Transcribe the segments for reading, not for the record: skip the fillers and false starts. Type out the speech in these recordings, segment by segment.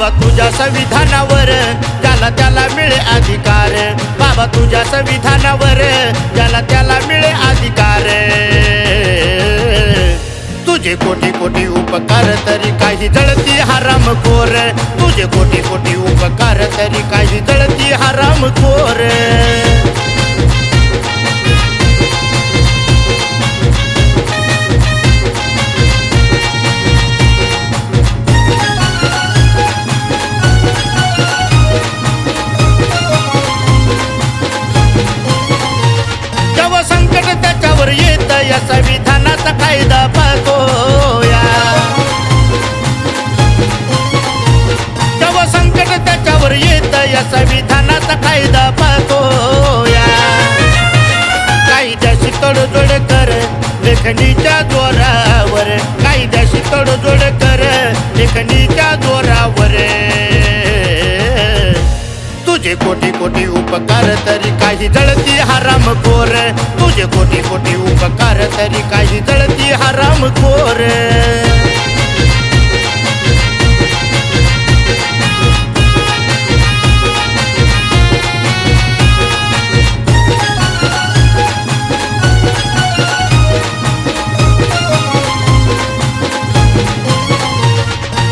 बाबा तुझ्या संविधानावर ज्याला त्याला मिळे अधिकार, बाबा तुझ्या संविधानावर ज्याला त्याला मिळे अधिकार। तुझे कोटी कोटी उपकार तरी काही जळती हरामखोर, तुझे कोटी कोटी उपकार तरी काही जळती हरामखोर। जेव्हा संकट त्याच्यावर येत या संविधानाचा कायदा पाहतोया, जेव्हा संकट त्याच्यावर येत या संविधानाचा कायदा पाहतोया। कायद्याशी तडजोड कर लेखणीच्या जोरावर, कायद्याशी तडजोड कर लेखणीच्या जोरावर। तुझे कोटी कोटी उपकार तरी काही जळती हरामखोर, तुझे कोटी कोटी उपकार तरी काही जळती हरामखोर।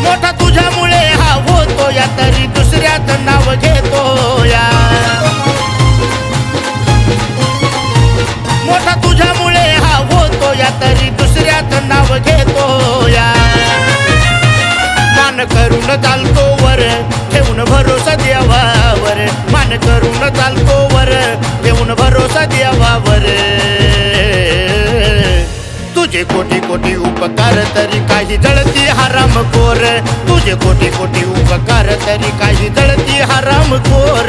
मोठा तुझ्यामुळे हा होतो या तरी दुसऱ्याचं नाव घेतो या, मोठा तुझ्यामुळे हा होतो या तरी दुसऱ्याचं नाव घेतो या। मान करून चालतो वर ठेवून भरोसा देवावर, मान करून चालतो वर ठेवून भरोसा देवावर। तुझे कोटी कोटी उपकार तरी काही जळती हरामखोर, तुझे कोटी कोटी उपकार तरी काही जळती हरामखोर।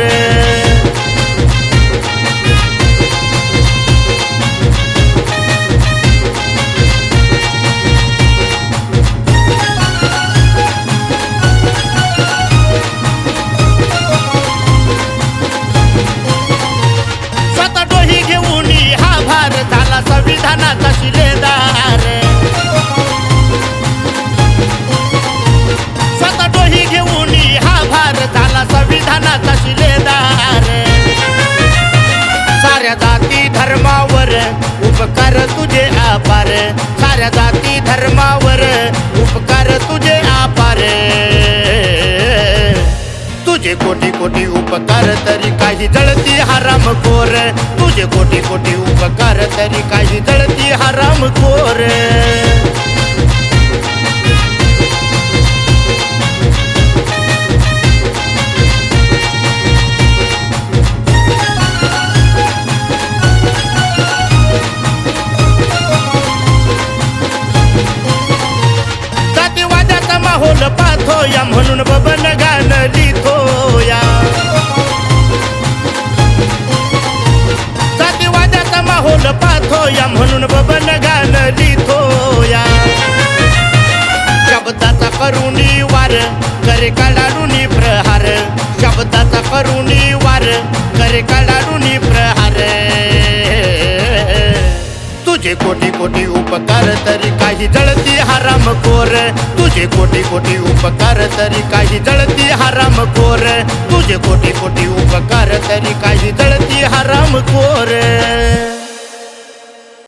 स्वतः डोही घेऊन हा भार झाला संविधानाचा शिलेदार, स्वतः डोही घेऊन हा भार झाला संविधानाचा शिलेदार। साऱ्या जाती धर्मावर उपकार तुझे आभार, साऱ्या जाती धर्मावर उपकार तुझे आभार। तुझे कोटी कोटी उपकार तरी काही जळती हरामखोर, तुझे कोटी कोटी उपकार तरी काही जळती हरामखोर। जातीवादाचा माहोल पाहतोया म्हणून बबन गाणं लिहितोया, जातीवादाचा माहोल पाहतोया म्हणून बबन गाणं लिहितोया। शब्दाचा करुणी वार करे काढाडूनी प्रहार, शब्दाचा करुणी वार करे काढाडूनी प्रहार। तुझे कोटी कोटी उपकार तरी काही जळती हरामखोर, तुझे कोटी कोटी उपकार तरी काही जळती हरामखोर, तुझे कोटी कोटी उपकार तरी काही जळती हरामखोर।